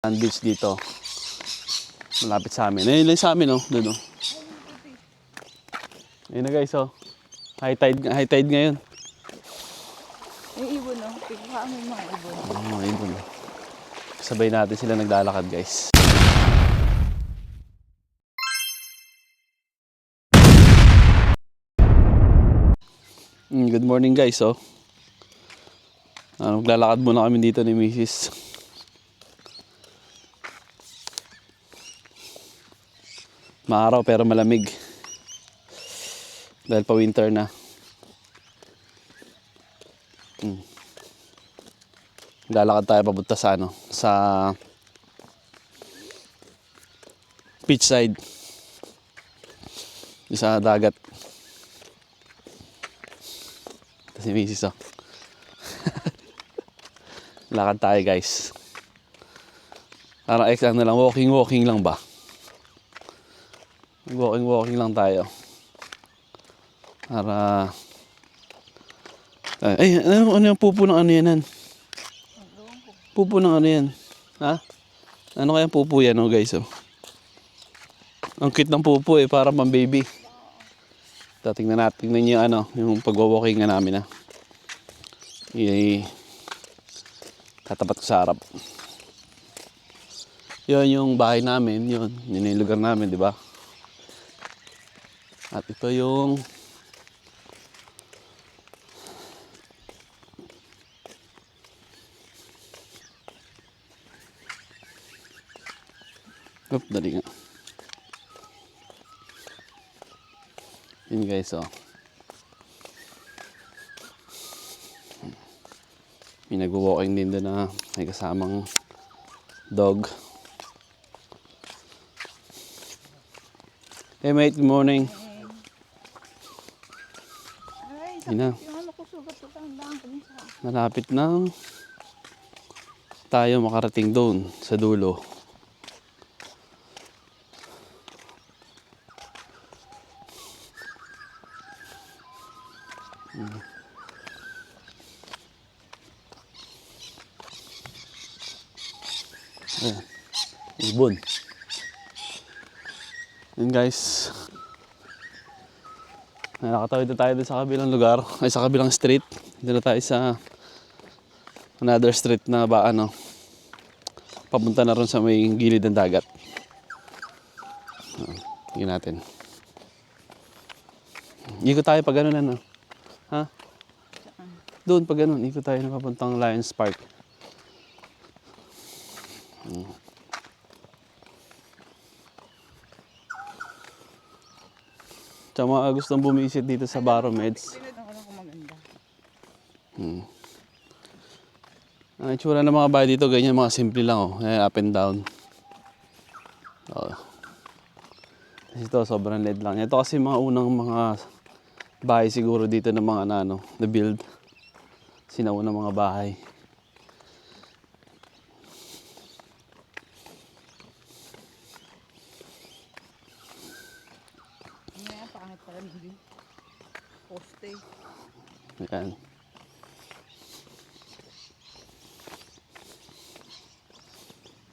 Sand beach dito. Malapit sa amin. Ayun lang sa amin, oh. Doon, oh. Ayun na guys, oh. High tide ngayon. May ibon, no? Tignan mo yung mga ibon. Mga ibon. Sabay natin sila naglalakad, guys. Good morning, guys, oh. Maglalakad muna kami dito ni Mrs. Maaraw pero malamig. Dahil pa winter na. Lalakad tayo papunta sa sa beach side. Sa dagat. Ito si Mrs. Oh. Lakad tayo, guys. Parang lang lang, walking lang ba? Walking lang tayo. Para ay, ano yung pupo ng ano yan? Pupo ng ano yan? Ha? Ano kaya pupo yan, oh, guys, oh? Ang cute ng pupo, eh, para pang baby. Tingnan natin niyo yung pagwa-walking nga namin, ha. Tatapat ko sa harap. Yun yung bahay namin, yun yung lugar namin, di ba? At ito yung dali nga. Yun, guys, oh. May nag-walking din doon na may kasamang dog. Hey mate, good morning. Ay, na. yung ano ko sugat ko tandaan ko sa. Malapit na tayo makarating doon sa dulo. Ayan. Ibon. Yun, guys. Nakatawid na tayo dun sa kabilang lugar. Ay, sa kabilang street. Dito na tayo sa another street na papunta na rin sa may gilid ng dagat. Tingnan natin. Ikot tayo pag gano'n, ha? Doon pag gano'n, ikot tayo na papuntang Lions Park. Sa mga gustong bumisit dito sa Baromeds. Ang itsura ng mga bahay dito, ganyan, mga simple lang, oh. Up and down. Oh. Ito, sobrang liit lang. Ito kasi mga unang mga bahay siguro dito ng mga na build. Sinaunang mga bahay. Ngayon, pangit pala ng poste. Ayan.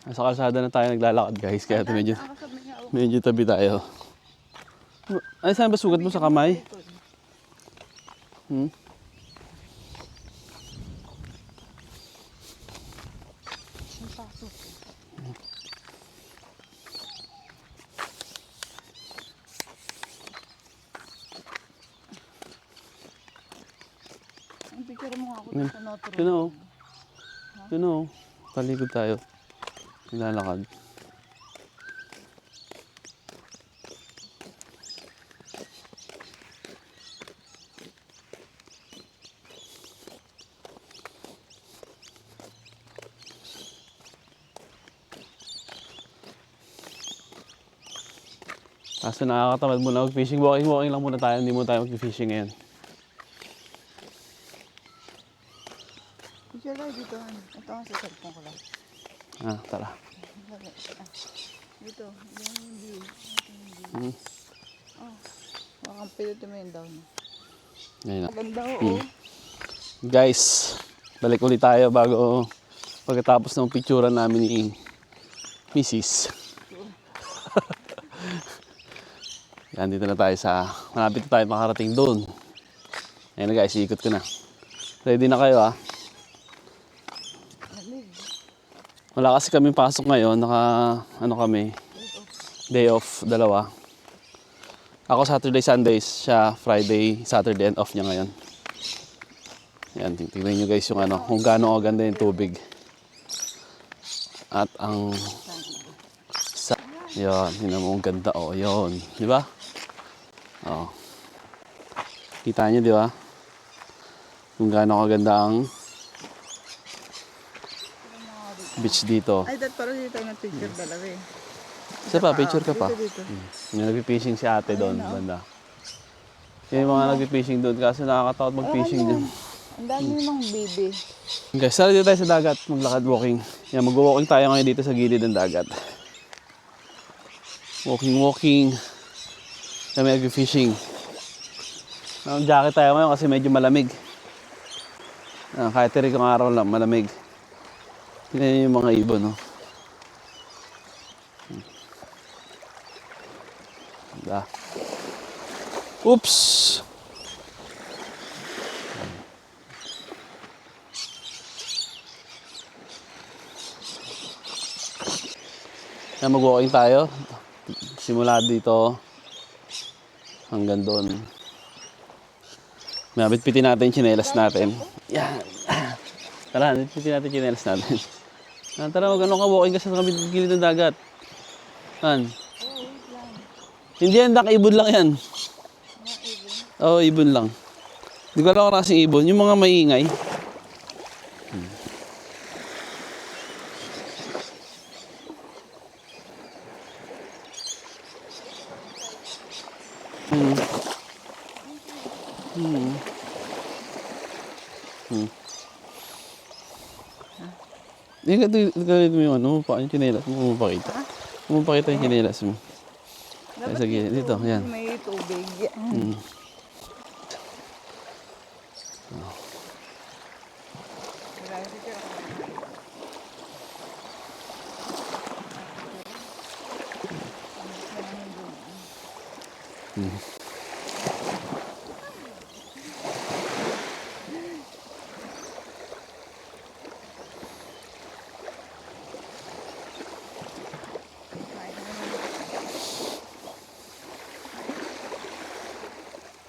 Sa kalsada na tayo naglalakad, guys. Kaya medyo tabi tayo. Ay, saan ba sugat mo sa kamay? Ang picture mo nga ako sa notro. Yun o. Talikod tayo. Nilalakad. Kaso nakakatamad muna mag-fishing. Walking lang muna tayo. Hindi muna tayo mag-fishing ngayon. Picture tayo dito. Ito ang sa cellphone ko lang. Tara. Dito. Yung view. Wakang pilit mo yung down. Ngayon na. Maganda, oo. Guys, balik ulit tayo pagkatapos ng picturean namin ni Mrs. Yan, dito na tayo sa, malapit na tayo makarating doon. Ayan na guys, ikot ko na. Ready na kayo ah. Wala kasi kami pasok ngayon, ano kami, day off, dalawa. Ako Saturday, Sundays, siya Friday, Saturday, and off niya ngayon. Yan, tingnan nyo guys yung ano, kung gaano ganda yung tubig. At ang, yan, yun mo, ang ganda, oh, yun, di ba? Oh. Kita nyo, di ba? Kung gaano kaganda ang beach dito. Ay, dahil parang dito tayo picture dalawa eh. Isa pa, picture ka pa. Dito. Yung nagpipishing si ate doon, banda. Yung mga nagpipishing doon, kasi nakakatakot mag-fishing doon. Ang dami namang baby. Guys, sara dito tayo sa dagat, maglakad, walking. Yan, mag-walking tayo ngayon dito sa gilid ng dagat. Walking. Kami nag-fishing. Jacket tayo ngayon kasi medyo malamig. Kahit rin kung araw lang, malamig. Tingnan yung mga ibon, no? Diba? Oops! Yan, mag-walking tayo. Simula dito hanggang doon. Bitpitin natin yung tsinelas natin. Yan. Tara, bitpitin natin yung tsinelas natin. Tara, mag-ano ka, walking ka sa gilid ng dagat. Yan. Hindi yan, ibon lang yan. Oo, ibon lang. Hindi ko alam kung kasing ibon. Yung mga maingay. Ganito mo yung ano, yung tsinelas mo, mapakita. Mapakita yung tsinelas mo. Sa gilid, dito, yan. May tubig.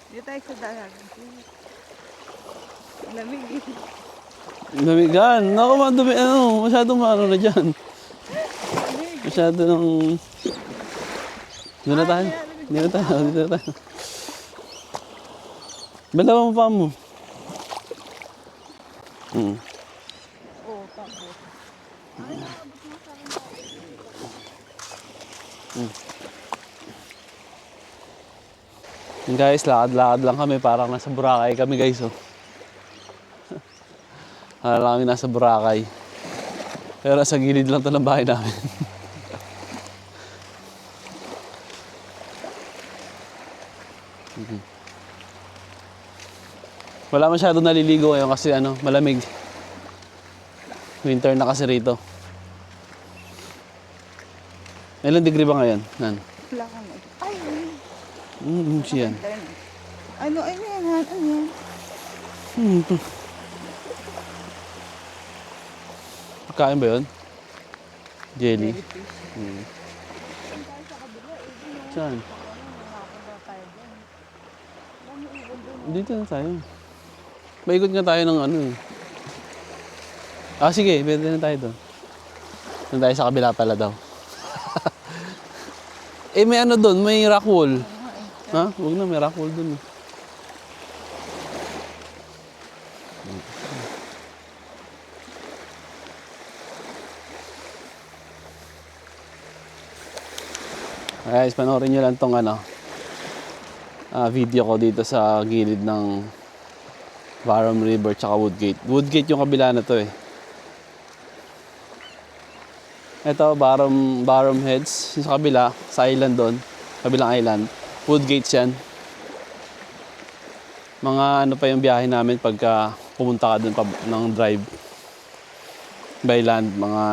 Dito tayo sa dagat. Lamig eh. Damigan. Naku, madumi, masyadong maano na dyan. Masyado ng... Dito na tayo. Dito na tayo. Balawa mo pa mo. Oo, tapos. Guys, lakad-lakad lang kami. Parang nasa Boracay kami guys. Oh. Parang kami nasa Boracay. Pero sa gilid lang ito ng bahay namin. Wala masyado naliligo ngayon kasi malamig. Winter na kasi rito. Ilang degree ba ngayon? Nan? Wala kami. Ay, Siyan. ano yan? Pagkain ba yun? Jelly. Saan? Dito na tayo. Maikot nga tayo ng ano eh. Sige, pwede na tayo doon. Doon tayo sa kabila pala daw. May doon, may rock wall. Ha? Huwag na, may rock wall doon. Guys, panoorin nyo lang tong video ko dito sa gilid ng Barham River tsaka Woodgate. Woodgate yung kabila na to eh. Ito, Barham Heads. Yung sa kabila, sa island doon. Kabilang island. Woodgate yan. Mga pa yung biyahe namin pagka pumunta ka doon ng drive by land. Mga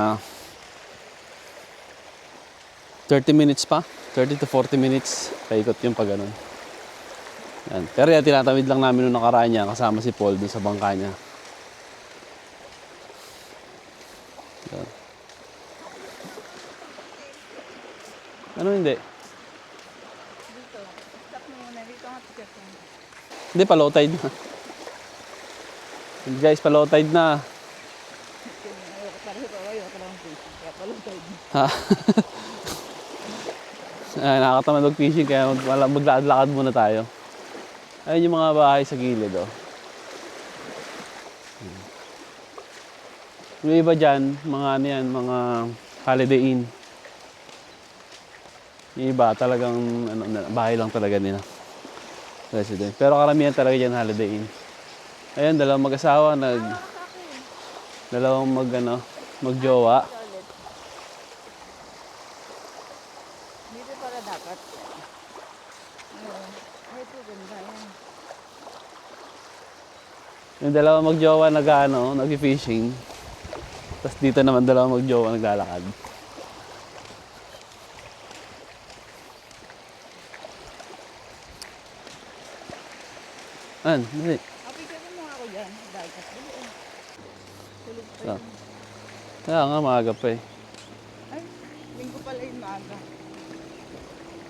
30 minutes pa. 30 to 40 minutes. Paikot yung pag ganun. Yan. Pero yan, tinatawid lang namin nung nakaraan niya kasama si Paul dun sa bangka niya. Yan. Ano hindi? Dito. Stop mo muna. Dito nga ticket mo. Hindi, pa low tide na. Guys, pa low tide na. Ayoko pareho ko. Ayoko lang fishing. Kaya pala tayo. Ha? Nakakatamad mag-fishing kaya maglakad-lakad muna tayo. Ayun yung mga bahay sa gilid, oh. Yung iba dyan, mga ano yan, mga Holiday Inn. Yung iba talagang ano, bahay lang talaga nila. Resident. Pero karamihan talaga dyan Holiday Inn. Ayun, dalawang mag-asawa, dalawang magjowa. Dito pala dapat. Ayun. Ay, ito ganda yan. Yung dalawang magjowa nag-fishing. Tapos dito naman dalawang magjowa naglalakad. Dali. Picture mo ako dyan. Dagat. Dali eh. Tulog pa So, yun. kaya nga, maaga pa eh. Ay, linggo pala yung maaga.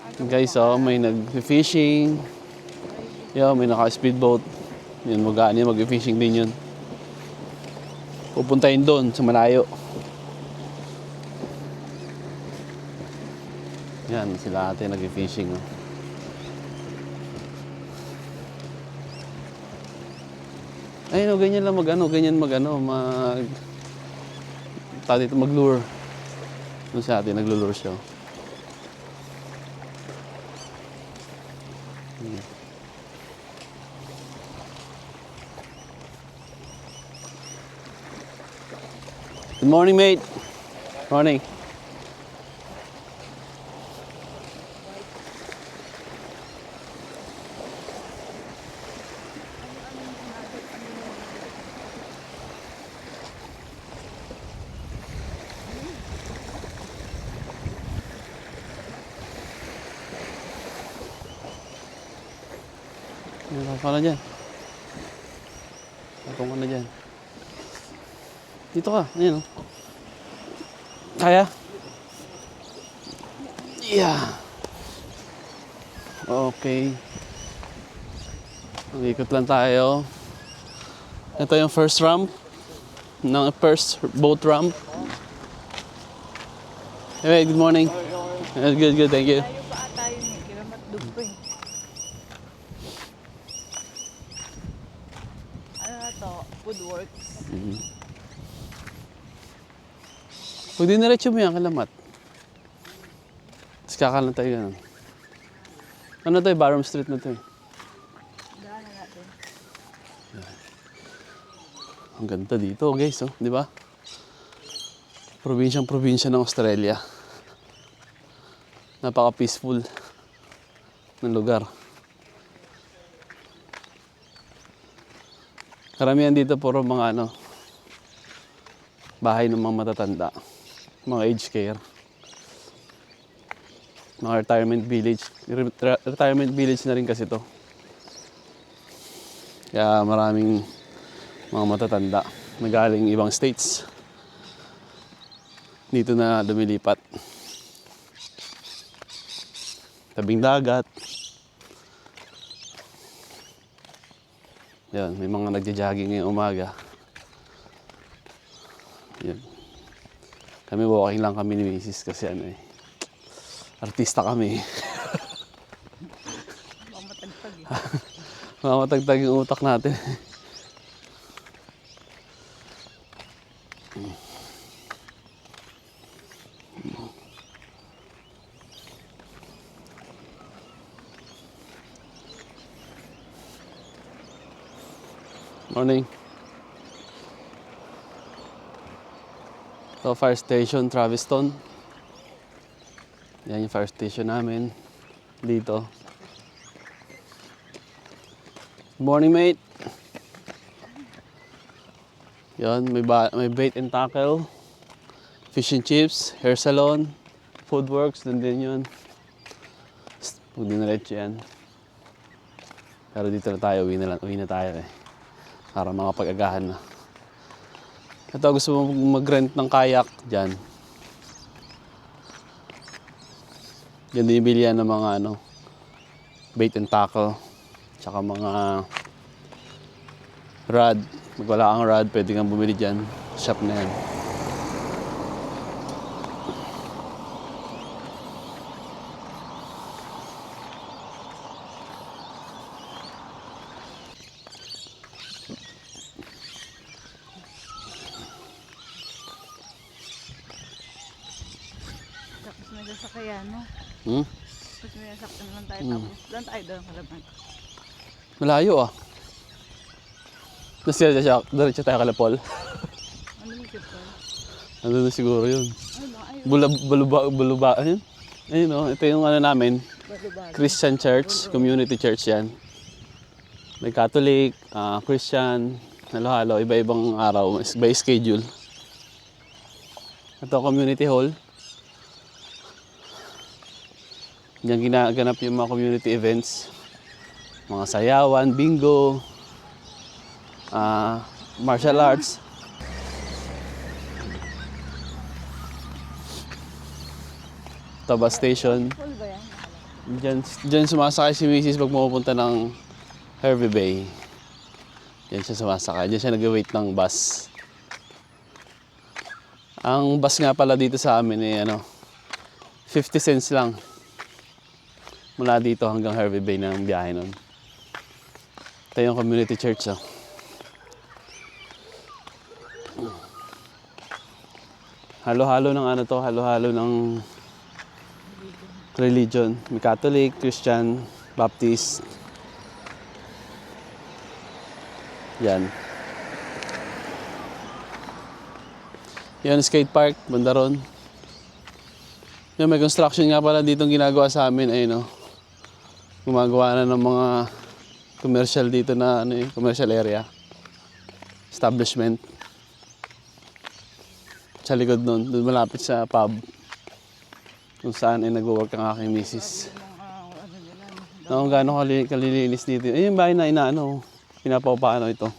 Aga Guys, oh, may nag-fishing. Yo, may naka-speedboat. Yun, mag-fishing din yun. Pupuntahin doon sa malayo. Yan, sila ate nag-fishing. Oh. Ayun, oh, ganyan lang mag-lure. Doon si ate, nag-lure siya. Good morning, mate. Morning. Ako na dyan. Ako na dyan. Dito ka. Ayan, oh. Kaya? Yeah. Okay. Ikot lang tayo. Ito yung first ramp. First boat ramp. Hey, good morning. Good, thank you. Tayo pa ata yun eh. Kailangan matdug pa eh. Ano na to? Foodworks. Pag diniretso mo yan, kalamat. Tapos kakalan tayo ganun. Ano to, Barham Street na to eh. Daanan natin. Ang ganda dito, guys, oh, di ba? Probinsya ng Australia. Napaka-peaceful ng lugar. Karamihan dito puro mga bahay ng mga matatanda. Mga aged care. Mga retirement village. Retirement village na rin kasi to. Kaya maraming mga matatanda na galing ibang states. Dito na lumilipat. Tabing dagat. Yan, may mga nagja-jogging ngayong umaga. Yan. Kami walking lang kami ni Mrs. kasi artista kami. Mamatagpag eh. Mamatagtag yung utak natin. Morning. So, fire station, Traviston. Yan yung fire station namin. Dito. Morning, mate. Yan, may bait and tackle. Fish and chips, hair salon. Food Works, dun din yun. Pag dinaretso yan. Pero dito na tayo, uwi na tayo eh. Para makapag-agahan na. Ito, gusto mo mag-rent ng kayak dyan. Yan din yung bilihan ng mga ano, bait and tackle. Tsaka mga rod. Pag wala kang rod, pwede kang bumili dyan. Shop na yan. Tapos may sasakyan, no? Hmm? Tapos may sasakyan lang tayo. Tapos doon tayo doon kalaban. Malayo ah. Tapos diretso tayo kala Paul. Ano yung sipol? Nandun na siguro yun. Ano? Ayun. Buluba, ayun. Ayun o, ito yung ano namin. Balo-balo. Christian Church, community church yan. May Catholic, Christian, halo-halo, iba-ibang araw, by schedule. Ito, community hall. Diyan ginaganap yung mga community events. Mga sayawan, bingo, martial arts. Ito, bus station. Full ba yan? Diyan sumasakay si Mrs. pag pupunta ng Hervey Bay. Diyan siya sumasakay. Diyan siya nag-wait ng bus. Ang bus nga pala dito sa amin eh, 50 cents lang. Mula dito hanggang Hervey Bay na ang biyahe nun. Ito yung community church. Oh. Halo-halo ng ano to, halo-halo ng religion. May Catholic, Christian, Baptist. Yan. Yan, skate park, banda ron. Yan, may construction nga pala ditong ginagawa sa amin. Ayun, gumagawa na ng mga commercial dito na commercial area. Establishment. Sa likod nun, doon malapit sa pub. Kung saan ay nag-work ang aking misis. Ano nila, no? Kung gaano kalilinis dito. Yung bahay na pinapaupano ito.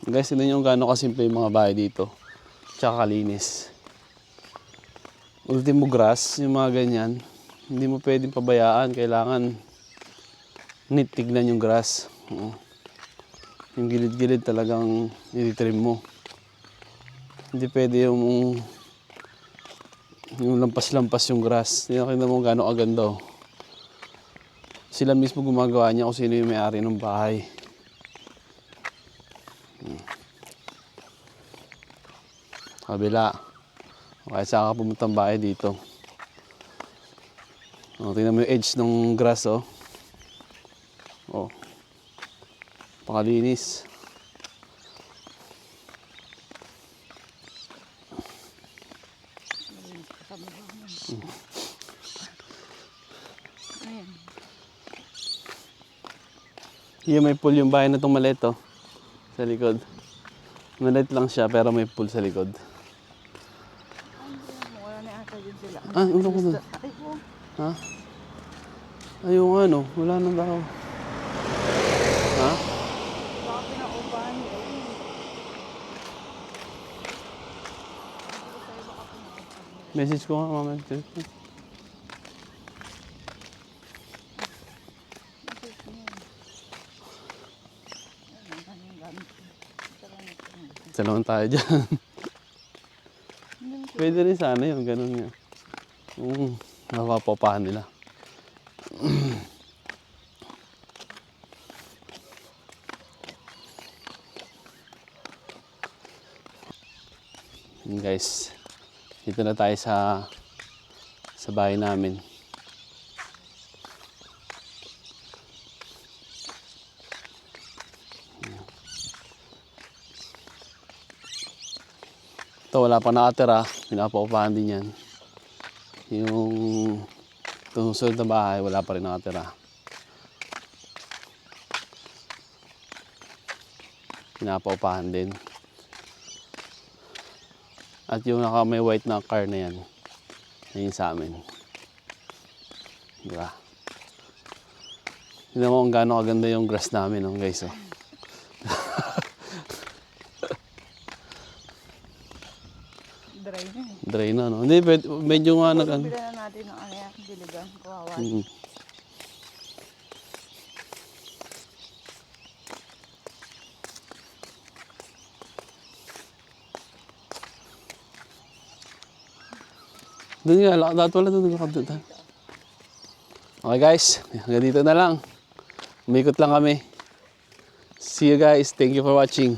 Guys, ito yung gaano kasimple yung mga bahay dito. Tsaka kalinis. Ultimo grass, yung mga ganyan. Hindi mo pwedeng pabayaan. Kailangan neat tignan yung grass. Yung gilid-gilid talagang i-trim mo. Hindi pwede yung lampas-lampas yung grass. Tinakita mo gano'ng aganda. Sila mismo gumagawa niya kung sino yung may-ari ng bahay. Kabila. Kahit saan ka pumuntang bahay dito. Tingnan mo yung edge ng grass. Pakalinis. Ayan. Yung may pool yung bahay na itong maliit sa likod. Maliit lang siya pero may pool sa likod. Wala na ata din sila. Ano ko doon? Ay po. Ha? Ayun wala nang tao. Ha? Baka pinaupahan nila. Message ko nga mamaya. Salamat tayo dyan. Pwede rin sana yun, ganun nga. Napapapahan nila. Yun guys, dito na tayo sa bahay namin. Ito wala pa nakatira, pinapaupahan din yan. Yung susunod na bahay, wala pa rin nakatira. Pinapaupahan din. At yung naka may white na car na yan, yun sa amin. Diba? Tignan mo kung gaano kaganda yung grass namin, guys. Oh. Dry na eh. Dry na, no? Hindi, medyo nga nag... Bila na natin ng ano yan, diligan, kawawan. Mm. Doon nga, lahat wala doon. Okay guys, hanggang dito na lang. Umikot lang kami. See you guys. Thank you for watching.